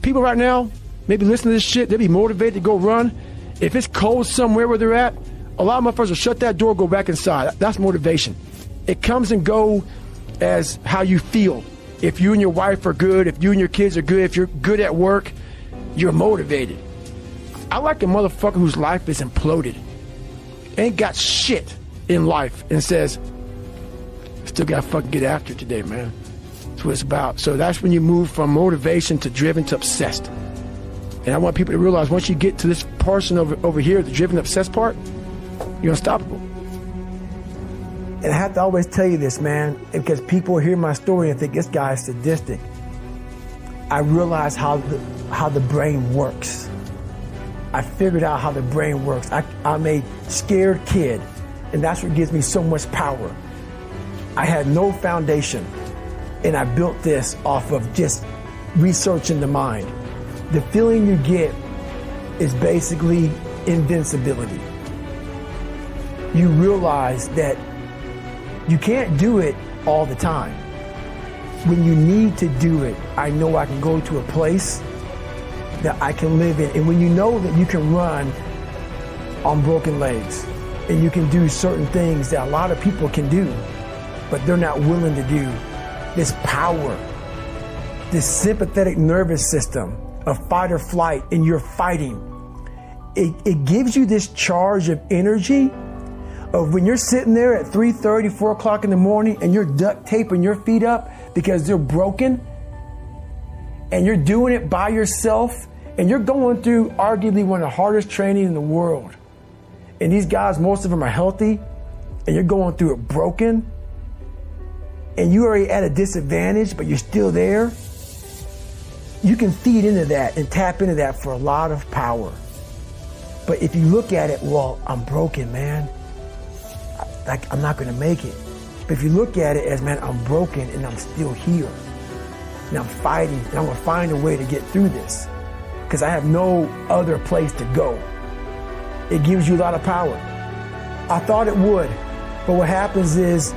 People right now, maybe listen to this shit, they'll be motivated to go run. If it's cold somewhere where they're at, a lot of motherfuckers will shut that door, go back inside. That's motivation. It comes and go as how you feel. If you and your wife are good, if you and your kids are good, if you're good at work, you're motivated. I like a motherfucker whose life is imploded, ain't got shit in life, and says, still gotta fucking get after it today, man. That's what it's about. So that's when you move from motivation to driven to obsessed. And I want people to realize once you get to this portion over here, the driven obsessed part, you're unstoppable. And I have to always tell you this, man, because people hear my story and think this guy is sadistic. I realize how the brain works. I figured out how the brain works. I'm a scared kid, and that's what gives me so much power. I had no foundation, and I built this off of just researching the mind. The feeling you get is basically invincibility. You realize that you can't do it all the time. When you need to do it, I know I can go to a place that I can live in. And when you know that you can run on broken legs and you can do certain things that a lot of people can do, but they're not willing to do, this power, this sympathetic nervous system of fight or flight, and you're fighting, it gives you this charge of energy of when you're sitting there at 3:30, 4 o'clock in the morning and you're duct taping your feet up because they're broken, and you're doing it by yourself, and you're going through arguably one of the hardest training in the world. And these guys, most of them are healthy, and you're going through it broken, and you're already at a disadvantage, but you're still there. You can feed into that and tap into that for a lot of power. But if you look at it, well, I'm broken, man. I'm not gonna make it. But if you look at it as, man, I'm broken and I'm still here. And I'm fighting, and I'm gonna find a way to get through this, because I have no other place to go. It gives you a lot of power. I thought it would, but what happens is,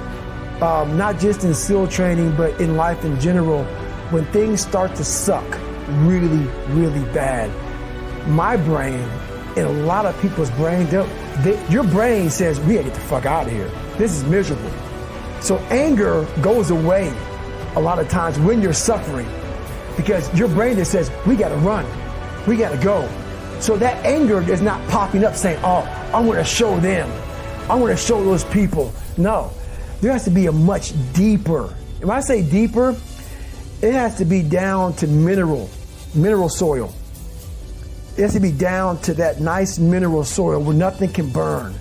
not just in SEAL training, but in life in general, when things start to suck really, really bad, my brain and a lot of people's brain, your brain says, we gotta get the fuck out of here. This is miserable. So anger goes away a lot of times when you're suffering, because your brain just says, we gotta run, we gotta go. So that anger is not popping up saying, oh, I wanna show them, I wanna show those people. No, there has to be a much deeper, and when I say deeper, it has to be down to mineral soil. It has to be down to that nice mineral soil where nothing can burn.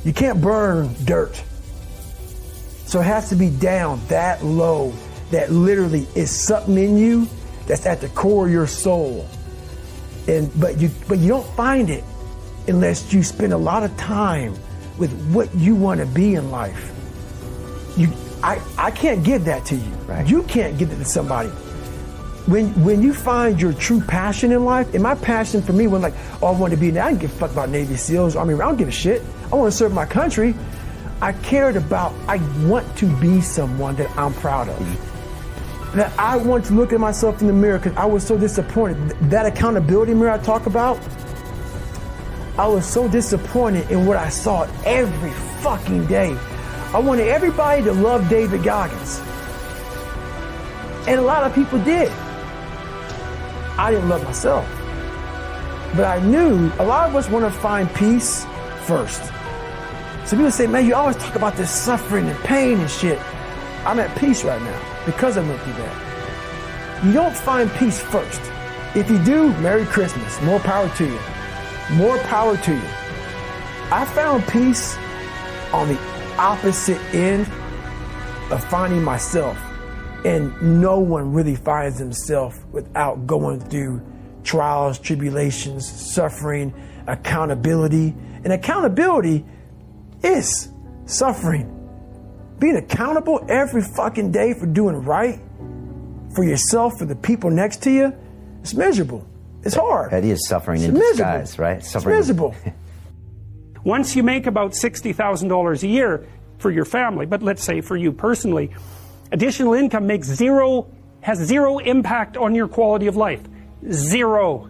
You can't burn dirt. So it has to be down that low, that literally is something in you that's at the core of your soul. But you don't find it unless you spend a lot of time with what you want to be in life. I can't give that to you. Right. You can't give it to somebody. When you find your true passion in life, and my passion for me was like, oh, I want to be, I didn't give a fuck about Navy SEALs, Army, I don't give a shit. I want to serve my country. I want to be someone that I'm proud of. That I want to look at myself in the mirror, because I was so disappointed. That accountability mirror I talk about, I was so disappointed in what I saw every fucking day. I wanted everybody to love David Goggins. And a lot of people did. I didn't love myself. But I knew a lot of us want to find peace first. So people say, man, you always talk about this suffering and pain and shit. I'm at peace right now because I went through that. You don't find peace first. If you do, Merry Christmas. More power to you. More power to you. I found peace on the opposite end of finding myself. And no one really finds themselves without going through trials, tribulations, suffering, accountability. And accountability is suffering. Being accountable every fucking day for doing right for yourself, for the people next to you, it's miserable. It's hard. That is suffering in disguise, right? Suffering. It's miserable. Once you make about $60,000 a year for your family, but let's say for you personally, additional income has zero impact on your quality of life. Zero.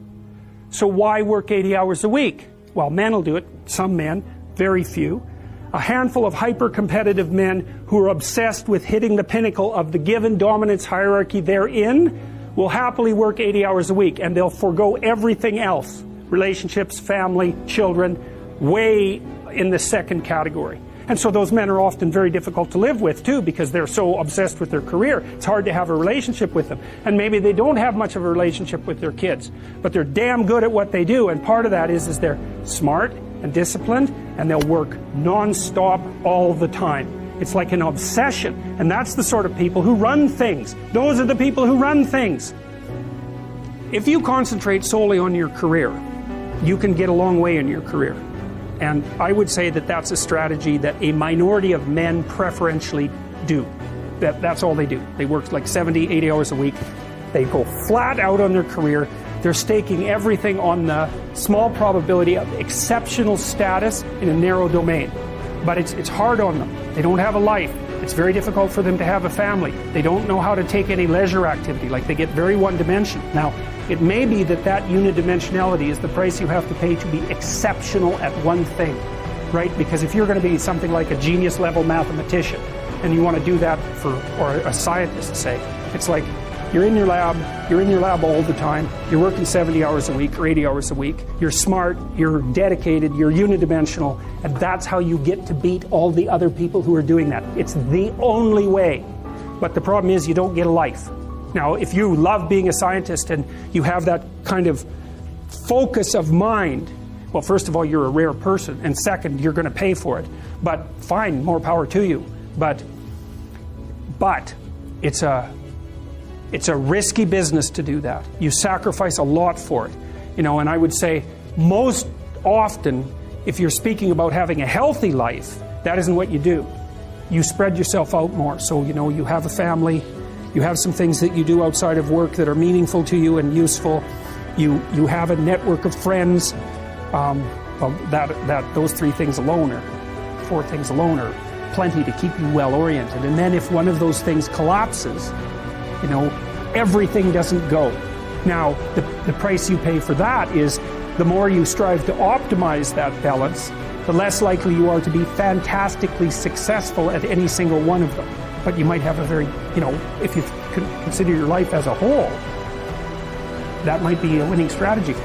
So why work 80 hours a week? Well, men will do it. Some men, very few. A handful of hyper-competitive men who are obsessed with hitting the pinnacle of the given dominance hierarchy they're in will happily work 80 hours a week, and they'll forego everything else. Relationships, family, children, way in the second category. And so those men are often very difficult to live with too, because they're so obsessed with their career. It's hard to have a relationship with them. And maybe they don't have much of a relationship with their kids, but they're damn good at what they do. And part of that is they're smart and disciplined, and they'll work non-stop all the time. It's like an obsession. And that's the sort of people who run things. Those are the people who run things. If you concentrate solely on your career, you can get a long way in your career. And I would say that that's a strategy that a minority of men preferentially do. That's all they do. They work like 70, 80 hours a week. They go flat out on their career. They're staking everything on the small probability of exceptional status in a narrow domain. But it's hard on them. They don't have a life. It's very difficult for them to have a family. They don't know how to take any leisure activity. Like, they get very one-dimensional. Now, it may be that unidimensionality is the price you have to pay to be exceptional at one thing, right? Because if you're going to be something like a genius-level mathematician, and you want to do that or a scientist, say, it's like you're in your lab all the time, you're working 70 hours a week or 80 hours a week, you're smart, you're dedicated, you're unidimensional, and that's how you get to beat all the other people who are doing that. It's the only way. But the problem is you don't get a life. Now, if you love being a scientist and you have that kind of focus of mind, well, first of all, you're a rare person, and second, you're going to pay for it. But fine, more power to you. But it's a risky business to do that. You sacrifice a lot for it. And I would say most often, if you're speaking about having a healthy life, that isn't what you do. You spread yourself out more. So, you have a family. You have some things that you do outside of work that are meaningful to you and useful. You have a network of friends. Those 3 things alone, or 4 things alone, are plenty to keep you well oriented. And then if one of those things collapses, everything doesn't go. Now, the price you pay for that is the more you strive to optimize that balance, the less likely you are to be fantastically successful at any single one of them. But you might have a very, if you consider your life as a whole, that might be a winning strategy.